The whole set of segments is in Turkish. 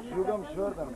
Şuradan şuradan.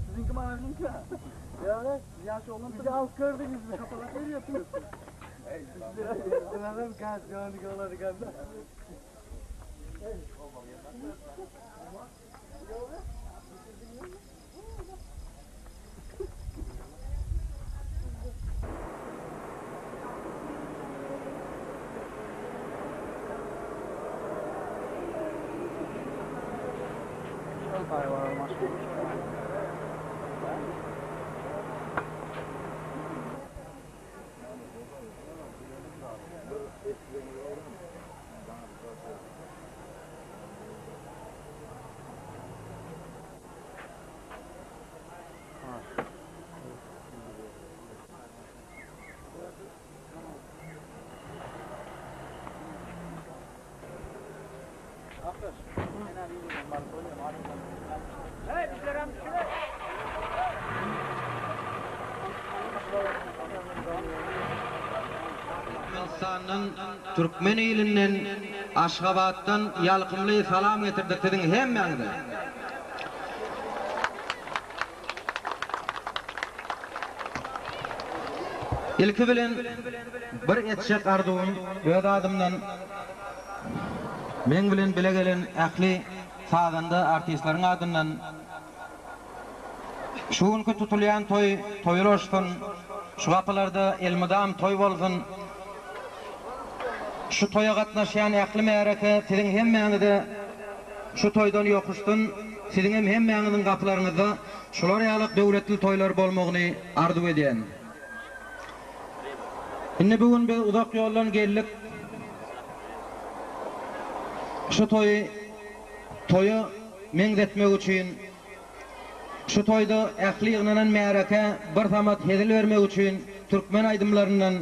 Sizinki manavınki mi? Ya yaşı olan bizi alt gördünüz mü? Kapalı geri yapıyorsun. Sınavım kaç yoğunluk olanı kandı. Türkmen ilinden Aşgabat'tan yalqımly salam getirdik dedin hemmeňize. İlki bilen bir etşek arduun öz adımdan men bilen bile gelen ähli sazanda artistlaryň adından şu günkü tutulýan toýulaşsyn, şu gapalarda elmydam toy bolsun. Şu toya gatnaşýan ähli märeke siziň hemmeňize şu toýdan ýokuşdun, siziň hemmeňiziň gapylaryňyzda şular ýalyk döwletli toýlar bolmagyny arzu edýän. Indi bugün bir uzak ýoldan geldik. Şu toyu meňzetmek üçin, şu toyda ähli ýygnanan märeke bir tamat hedil bermek üçin türkmen aýdymlaryndan,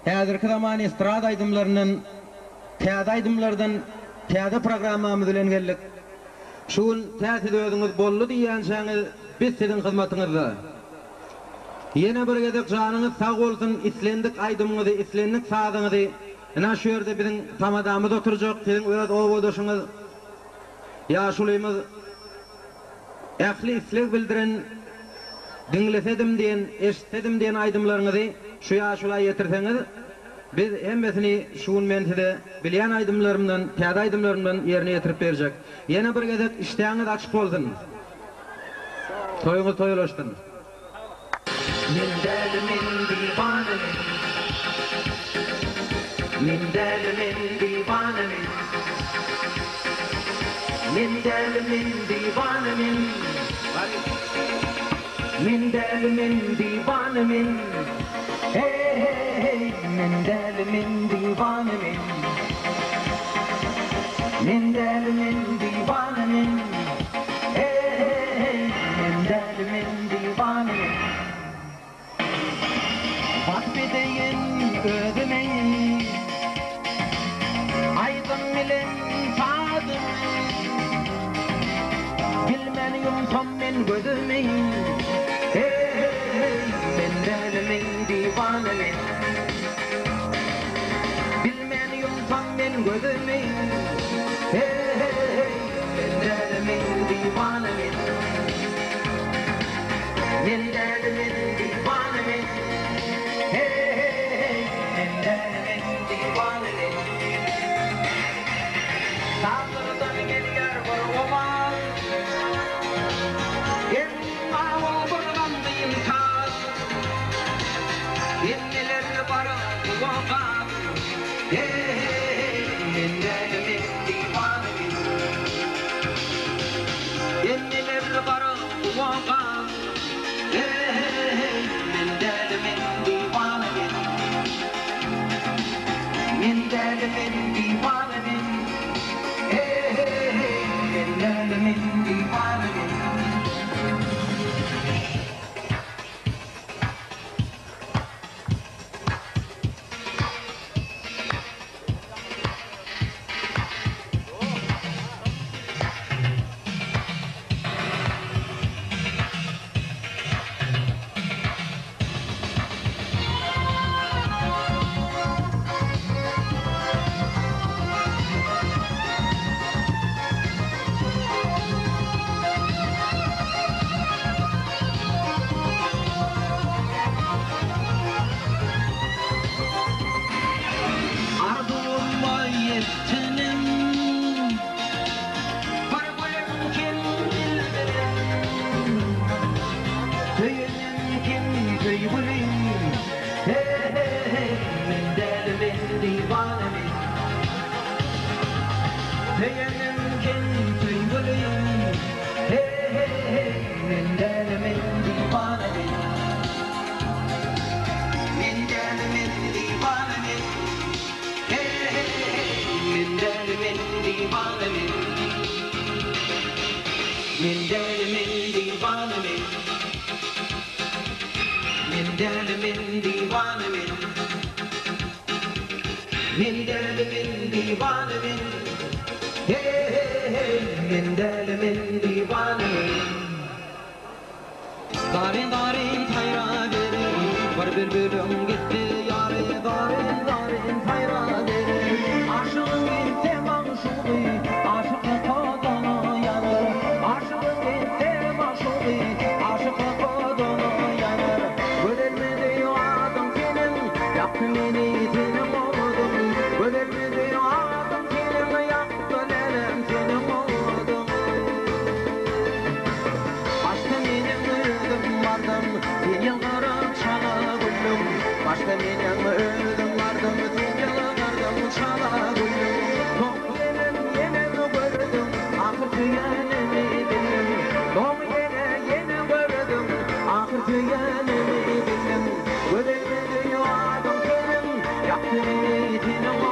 häzirki zaman estrada aýdymlaryndan, täze aýdymlardan täze programmamyz bilen geldik. Şuň täsiri özüňiz boldy diýänsäňiz biz siziň hyzmatyňyzda. Ýene bir gezek janyňyz sag bolsun, islendik aýdymyňyzy, islendik sazyňyzy ina şu ýerde biziň tamadamyz oturjak, siziň öz owadoşuňyz ýaşulymyz ähli isleg bildiren, diňlesedim diýen, eşitdim diýen aýdymlaryňyzy şu ýaşula ýetirseňiz, biz hemmesini şuň men size bilýän aýdymlarymdan, täze aýdymlarymdan ýerine ýetirip berjek. Ýene bir gezek iştäňiz açyk bolsun. Toýuňyz toýulaşdyn. Min delimin divanemin, min delimin divanemin, min delimin divanemin, min delimin divanemin, hey hey hey, min delimin divanemin, min delimin divanemin, hey hey hey, min delimin divanemin. Vakbedeyin ödümeyin, aydın bilen sadım, bilmeniyum tam men gözümeyin. Hey hey hey, men delimin divanemin, bilmeniyum tam men gözümeyin. Hey hey hey, men delimin divanemin, men delimin divanemin. Hey hey hey, men delimin divanemin. Sazlardan gelýär bir oman, en awal bir gandyn saz. Enneler bara wagam. Hey hey hey, men delimin divanemin. Enneler bara wagam. Hey hey hey, men delimin Men delimin divanemin. Men delimin divanemin. Men delimin divanemin. Hey hey hey, men delimin divanemin. Darin darin tayra verir, var bir bölüm gitti yarı. Darin darin tayra verir, aşığın gitti maşuğu, aşıklı kadını yanır. Aşığın gitti maşuğu, aşıklı kadını yanır. Bölünmedi adım senin, yaktın beni senin oldun. Bölünmedi adım senin, yaktın elim senin oldun. Başta benim öldüm vardım, sen yılgırıp çala güldüm. Başta benim öldüm vardım, sen yılgırıp çala güldüm. Doğum yine gördüm, ahır tüyenimi bildim. Doğum yine gördüm, ahır tüyenimi bildim. Bölünmedi adım senin, yaktın beni senin